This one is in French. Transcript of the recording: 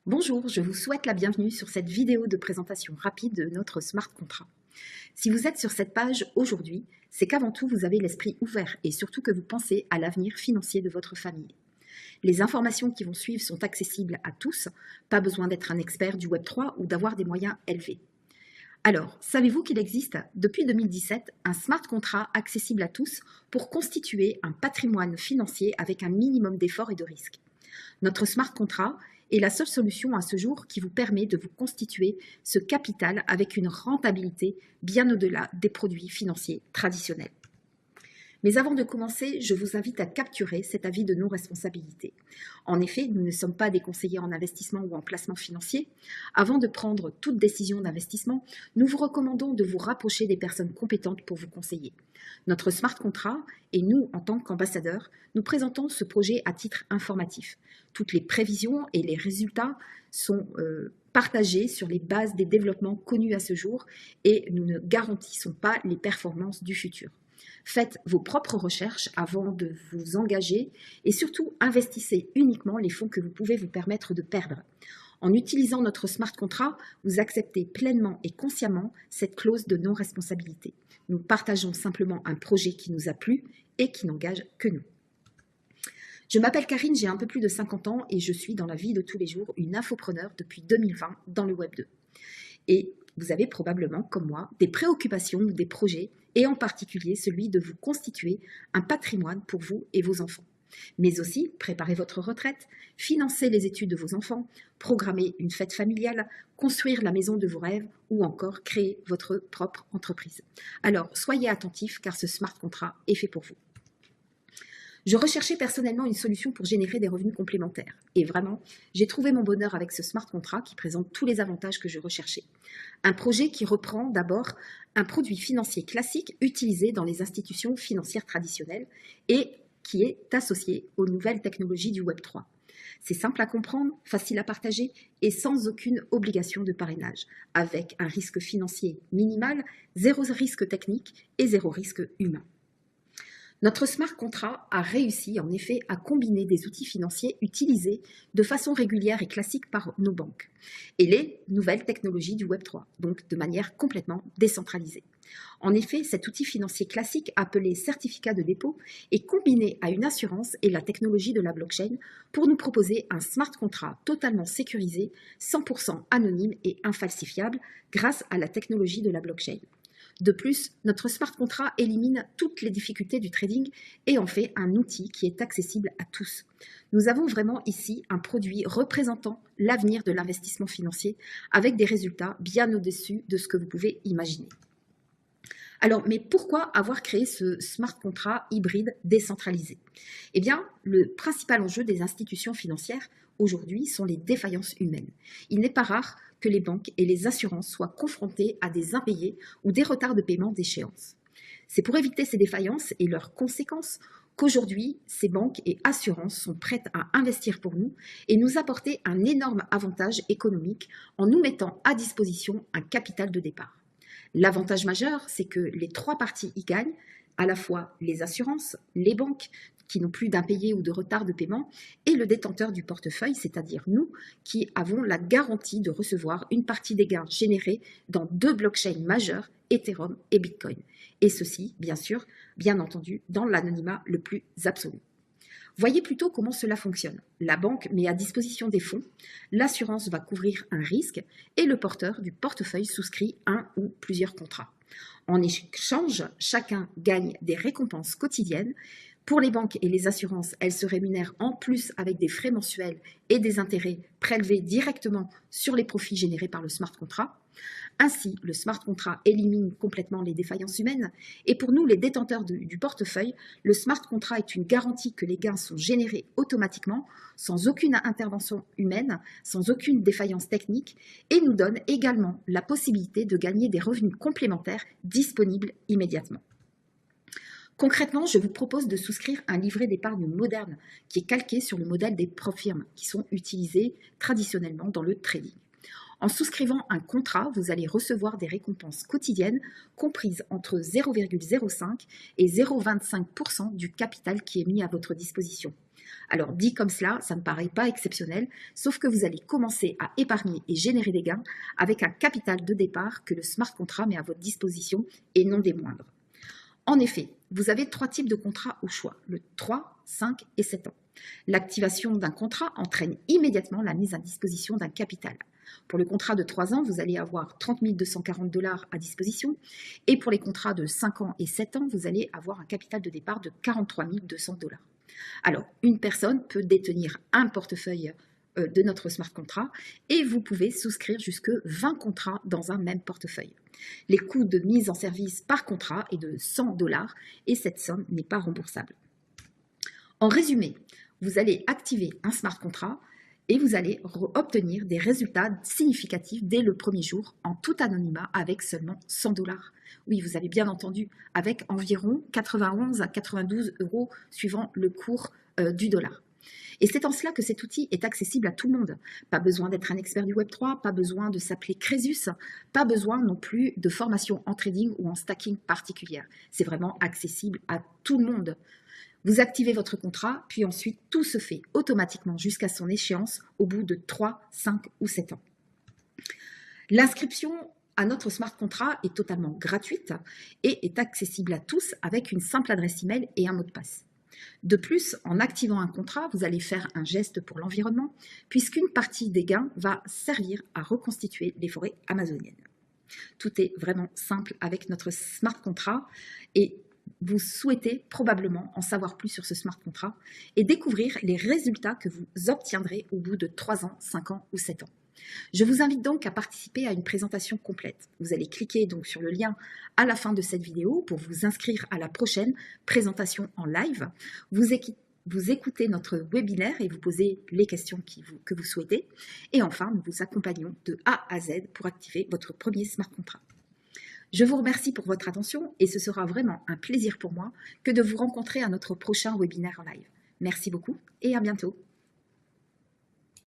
Bonjour, je vous souhaite la bienvenue sur cette vidéo de présentation rapide de notre Smart Contrat. Si vous êtes sur cette page aujourd'hui, c'est qu'avant tout vous avez l'esprit ouvert et surtout que vous pensez à l'avenir financier de votre famille. Les informations qui vont suivre sont accessibles à tous, pas besoin d'être un expert du Web3 ou d'avoir des moyens élevés. Alors, savez-vous qu'il existe depuis 2017 un Smart Contrat accessible à tous pour constituer un patrimoine financier avec un minimum d'efforts et de risques? Notre Smart Contrat est la seule solution à ce jour qui vous permet de vous constituer ce capital avec une rentabilité bien au-delà des produits financiers traditionnels. Mais avant de commencer, je vous invite à capturer cet avis de non-responsabilité. En effet, nous ne sommes pas des conseillers en investissement ou en placement financier. Avant de prendre toute décision d'investissement, nous vous recommandons de vous rapprocher des personnes compétentes pour vous conseiller. Notre Smart Contrat et nous, en tant qu'ambassadeurs, nous présentons ce projet à titre informatif. Toutes les prévisions et les résultats sont partagés sur les bases des développements connus à ce jour et nous ne garantissons pas les performances du futur. Faites vos propres recherches avant de vous engager et surtout investissez uniquement les fonds que vous pouvez vous permettre de perdre. En utilisant notre Smart Contrat, vous acceptez pleinement et consciemment cette clause de non-responsabilité. Nous partageons simplement un projet qui nous a plu et qui n'engage que nous. Je m'appelle Karine, j'ai un peu plus de 50 ans et je suis dans la vie de tous les jours une infopreneur depuis 2020 dans le Web 2. Et vous avez probablement, comme moi, des préoccupations ou des projets, et en particulier celui de vous constituer un patrimoine pour vous et vos enfants. Mais aussi, préparer votre retraite, financer les études de vos enfants, programmer une fête familiale, construire la maison de vos rêves ou encore créer votre propre entreprise. Alors, soyez attentifs car ce Smart Contrat est fait pour vous. Je recherchais personnellement une solution pour générer des revenus complémentaires. Et vraiment, j'ai trouvé mon bonheur avec ce Smart Contrat qui présente tous les avantages que je recherchais. Un projet qui reprend d'abord un produit financier classique utilisé dans les institutions financières traditionnelles et qui est associé aux nouvelles technologies du Web3. C'est simple à comprendre, facile à partager et sans aucune obligation de parrainage, avec un risque financier minimal, zéro risque technique et zéro risque humain. Notre Smart Contrat a réussi en effet à combiner des outils financiers utilisés de façon régulière et classique par nos banques et les nouvelles technologies du Web3, donc de manière complètement décentralisée. En effet, cet outil financier classique appelé certificat de dépôt est combiné à une assurance et la technologie de la blockchain pour nous proposer un Smart Contrat totalement sécurisé, 100% anonyme et infalsifiable grâce à la technologie de la blockchain. De plus, notre Smart Contrat élimine toutes les difficultés du trading et en fait un outil qui est accessible à tous. Nous avons vraiment ici un produit représentant l'avenir de l'investissement financier avec des résultats bien au-dessus de ce que vous pouvez imaginer. Alors, mais pourquoi avoir créé ce Smart Contrat hybride décentralisé? Eh bien, le principal enjeu des institutions financières aujourd'hui sont les défaillances humaines. Il n'est pas rare que les banques et les assurances soient confrontées à des impayés ou des retards de paiement d'échéance. C'est pour éviter ces défaillances et leurs conséquences qu'aujourd'hui, ces banques et assurances sont prêtes à investir pour nous et nous apporter un énorme avantage économique en nous mettant à disposition un capital de départ. L'avantage majeur, c'est que les trois parties y gagnent, à la fois les assurances, les banques qui n'ont plus d'impayés ou de retard de paiement, et le détenteur du portefeuille, c'est-à-dire nous, qui avons la garantie de recevoir une partie des gains générés dans deux blockchains majeures, Ethereum et Bitcoin. Et ceci, bien sûr, bien entendu, dans l'anonymat le plus absolu. Voyez plutôt comment cela fonctionne. La banque met à disposition des fonds, l'assurance va couvrir un risque et le porteur du portefeuille souscrit un ou plusieurs contrats. En échange, chacun gagne des récompenses quotidiennes. Pour les banques et les assurances, elles se rémunèrent en plus avec des frais mensuels et des intérêts prélevés directement sur les profits générés par le Smart Contract. Ainsi, le Smart Contract élimine complètement les défaillances humaines et pour nous, les détenteurs du portefeuille, le Smart Contract est une garantie que les gains sont générés automatiquement, sans aucune intervention humaine, sans aucune défaillance technique et nous donne également la possibilité de gagner des revenus complémentaires disponibles immédiatement. Concrètement, je vous propose de souscrire un livret d'épargne moderne qui est calqué sur le modèle des profirmes qui sont utilisés traditionnellement dans le trading. En souscrivant un contrat, vous allez recevoir des récompenses quotidiennes comprises entre 0,05 et 0,25% du capital qui est mis à votre disposition. Alors dit comme cela, ça ne paraît pas exceptionnel, sauf que vous allez commencer à épargner et générer des gains avec un capital de départ que le smart contract met à votre disposition et non des moindres. En effet, vous avez 3 types de contrats au choix, le 3, 5 et 7 ans. L'activation d'un contrat entraîne immédiatement la mise à disposition d'un capital. Pour le contrat de 3 ans, vous allez avoir 30 240 $ à disposition et pour les contrats de 5 ans et 7 ans, vous allez avoir un capital de départ de 43 200 $. Alors, une personne peut détenir un portefeuille de notre smart contract et vous pouvez souscrire jusque 20 contrats dans un même portefeuille. Les coûts de mise en service par contrat est de 100 $ et cette somme n'est pas remboursable. En résumé, vous allez activer un smart contract et vous allez obtenir des résultats significatifs dès le premier jour en tout anonymat avec seulement 100 $. Oui, vous avez bien entendu, avec environ 91 à 92 € suivant le cours du dollar. Et c'est en cela que cet outil est accessible à tout le monde. Pas besoin d'être un expert du Web3, pas besoin de s'appeler Crésus, pas besoin non plus de formation en trading ou en stacking particulière. C'est vraiment accessible à tout le monde. Vous activez votre contrat, puis ensuite tout se fait automatiquement jusqu'à son échéance au bout de 3, 5 ou 7 ans. L'inscription à notre smart contract est totalement gratuite et est accessible à tous avec une simple adresse email et un mot de passe. De plus, en activant un contrat, vous allez faire un geste pour l'environnement puisqu'une partie des gains va servir à reconstituer les forêts amazoniennes. Tout est vraiment simple avec notre smart contract et vous souhaitez probablement en savoir plus sur ce smart contract et découvrir les résultats que vous obtiendrez au bout de 3 ans, 5 ans ou 7 ans. Je vous invite donc à participer à une présentation complète. Vous allez cliquer donc sur le lien à la fin de cette vidéo pour vous inscrire à la prochaine présentation en live. Vous écoutez notre webinaire et vous posez les questions que vous souhaitez. Et enfin, nous vous accompagnons de A à Z pour activer votre premier smart contract. Je vous remercie pour votre attention et ce sera vraiment un plaisir pour moi que de vous rencontrer à notre prochain webinaire en live. Merci beaucoup et à bientôt.